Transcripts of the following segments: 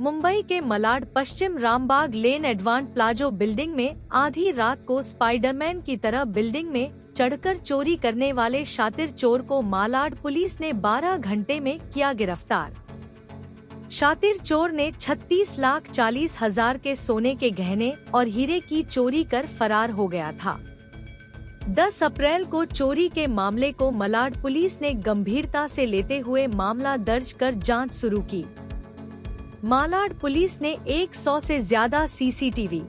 मुंबई के मलाड पश्चिम रामबाग लेन advance palazzo building में आधी रात को स्पाइडरमैन की तरह बिल्डिंग में चढ़कर चोरी करने वाले शातिर चोर को मालाड पुलिस ने 12 घंटे में किया गिरफ्तार। शातिर चोर ने 36,40,000 के सोने के गहने और हीरे की चोरी कर फरार हो गया था। 10 अप्रैल को चोरी के मामले को मलाड पुलिस ने गंभीरता से लेते हुए मामला दर्ज कर जांच शुरू की। मालाड पुलिस ने 100 से ज्यादा सीसीटीवी,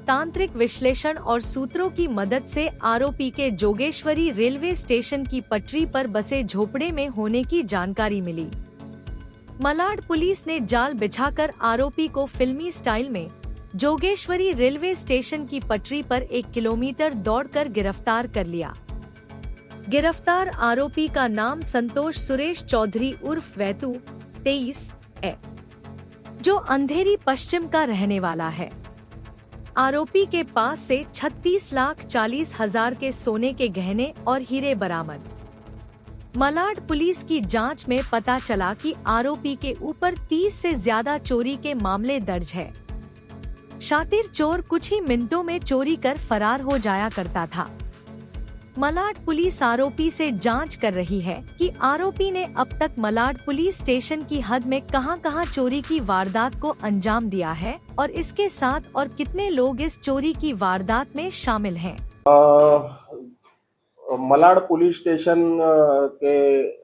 तांत्रिक विश्लेषण और सूत्रों की मदद से आरोपी के जोगेश्वरी रेलवे स्टेशन की पटरी पर बसे झोपड़े में होने की जानकारी मिली। मलाड पुलिस ने जाल बिछाकर आरोपी को फिल्मी स्टाइल में जोगेश्वरी रेलवे स्टेशन की पटरी पर 1 किलोमीटर दौड़कर गिरफ्तार कर लिया। गिरफ्तार आरोपी का नाम संतोष सुरेश चौधरी उर्फ वैतू 23 है, जो अंधेरी पश्चिम का रहने वाला है। आरोपी के पास से 36,40,000 के सोने के गहने और हीरे बरामद। मलाड पुलिस की जांच में पता चला कि आरोपी के ऊपर 30 से ज्यादा चोरी के मामले दर्ज है। शातिर चोर कुछ ही मिनटों में चोरी कर फरार हो जाया करता था। मलाड पुलिस आरोपी से जांच कर रही है कि आरोपी ने अब तक मलाड पुलिस स्टेशन की हद में कहां-कहां चोरी की वारदात को अंजाम दिया है और इसके साथ और कितने लोग इस चोरी की वारदात में शामिल हैं। मलाड पुलिस स्टेशन के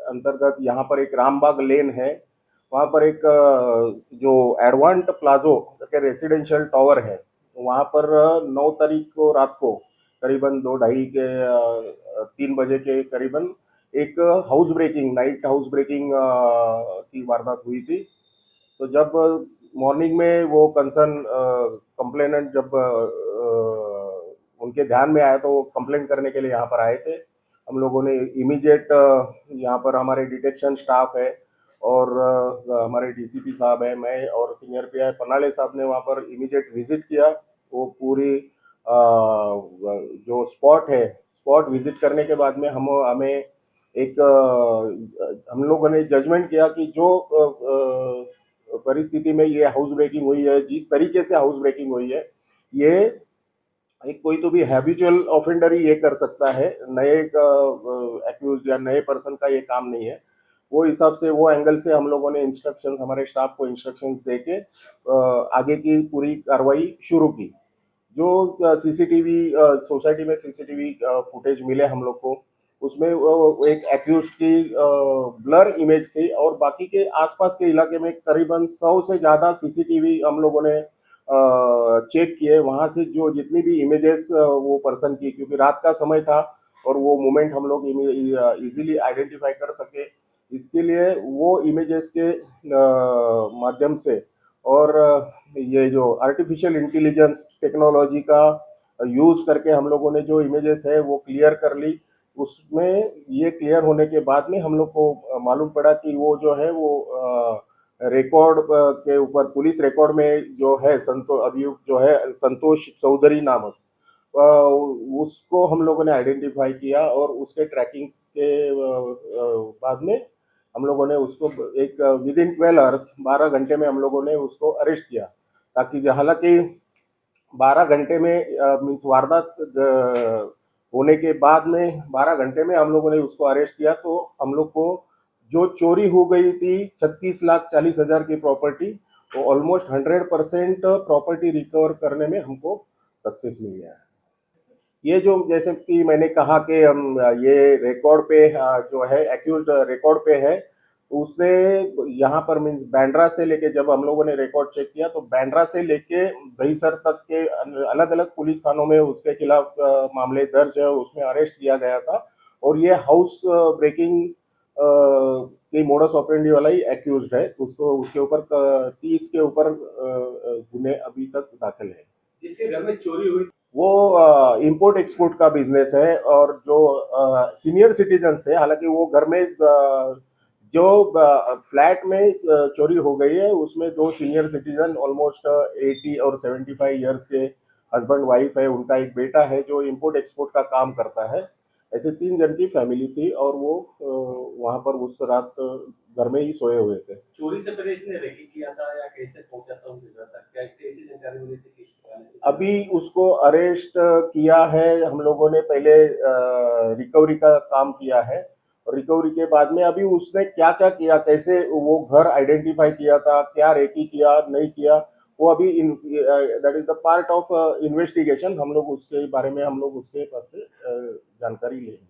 अंतर्गत यहाँ पर एक रामबाग लेन है। वहाँ पर एक जो एडवांस प्लाजो के रेसिडेंशियल टावर है, वहाँ पर 9 तारीख को रात को करीबन 2:30 के 3 बजे के करीबन एक नाइट हाउस ब्रेकिंग की वारदात हुई थी। तो जब मॉर्निंग में वो कंसर्न कंप्लेनेंट जब उनके ध्यान में आया तो वो कंप्लेंट करने के लिए यहाँ पर आए थे। हम लोगों ने इमीडिएट यहाँ पर हमारे डिटेक्शन स्टाफ है और हमारे डीसीपी साहब है, मैं और सीनियर पीआई पनाले साहब ने वहाँ पर इमीडिएट विजिट किया। वो पूरी जो स्पॉट विजिट करने के बाद में हमें एक हम लोगों ने जजमेंट किया कि जो परिस्थिति में ये हाउस ब्रेकिंग हुई है, जिस तरीके से हाउस ब्रेकिंग हुई है, ये एक कोई तो भी हैबिचुअल ऑफेंडर ही ये कर सकता है, नए एक्यूज या नए पर्सन का ये काम नहीं है। वो हिसाब से वो एंगल से हम लोगों ने इंस्ट्रक्शंस हमारे स्टाफ को इंस्ट्रक्शंस दे के आगे की पूरी कार्रवाई शुरू की। जो सीसीटीवी सोसाइटी में सीसीटीवी फुटेज मिले हम लोग को, उसमें एक एक्यूज की ब्लर इमेज थी और बाकी के आसपास के इलाके में करीबन 100 से ज़्यादा सीसीटीवी हम लोगों ने चेक किए। वहाँ से जो जितनी भी इमेजेस वो पर्सन की, क्योंकि रात का समय था और वो मोमेंट हम लोग इजीली आइडेंटिफाई कर सके, इसके लिए वो इमेजेस के माध्यम से और ये जो आर्टिफिशियल इंटेलिजेंस टेक्नोलॉजी का यूज़ करके हम लोगों ने जो इमेजेस है वो क्लियर कर ली। उसमें ये क्लियर होने के बाद में हम लोग को मालूम पड़ा कि वो जो है वो रिकॉर्ड के ऊपर पुलिस रिकॉर्ड में जो है अभियुक्त जो है संतोष चौधरी नामक, उसको हम लोगों ने आइडेंटिफाई किया और उसके ट्रैकिंग के बाद में हम लोगों ने उसको एक विदिन 12 आवर्स 12 घंटे में हम लोगों ने उसको अरेस्ट किया। ताकि हालांकि 12 घंटे में मीन्स वारदात होने के बाद में 12 घंटे में हम लोगों ने उसको अरेस्ट किया, तो हम लोग को जो चोरी हो गई थी 36,40,000 की प्रॉपर्टी, वो ऑलमोस्ट 100% प्रॉपर्टी रिकवर करने में हमको सक्सेस मिल गया है। ये जो जैसे कि मैंने कहा कि हम ये रिकॉर्ड पे जो है एक्यूज रिकॉर्ड पे है, उसने यहाँ पर मीन्स बैंड्रा से लेके, जब हम लोगों ने रिकॉर्ड चेक किया तो बैंड्रा से लेके दहीसर तक के अलग अलग पुलिस थानों में उसके खिलाफ मामले दर्ज है, उसमें अरेस्ट किया गया था। और ये हाउस ब्रेकिंग की मोडस ऑपरेंडी वाला ही एक्यूज्ड है। उसको उसके ऊपर 30 के ऊपर गुने अभी तक दाखिल है। जिसके घर में चोरी हुई वो इंपोर्ट एक्सपोर्ट का बिजनेस है और जो सीनियर सिटीजन थे, हालांकि वो घर में जो फ्लैट में चोरी हो गई है उसमें 2 सीनियर सिटीजन ऑलमोस्ट 80 और 75 इयर्स के हस्बैंड वाइफ है, उनका एक बेटा है जो इंपोर्ट एक्सपोर्ट का काम करता है। ऐसे 3 जन की फैमिली थी और वो वहाँ पर उस रात घर में ही सोए हुए थे। चोरी से पहले इसने रैकी किया था या कैसे पहुंचा था उनके घर तक? क्या कैसी जानकारी मिली थी कि अभी उसको अरेस्ट किया है हम लोगों ने। पहले रिकवरी का काम किया है और रिकवरी के बाद में अभी उसने क्या क्या किया, कैसे वो घर आइडेंटिफाई किया था, क्या रेकी किया नहीं किया, वो अभी that is the part of investigation. हम लोग उसके बारे में हम लोग उसके पास से जानकारी लेंगे।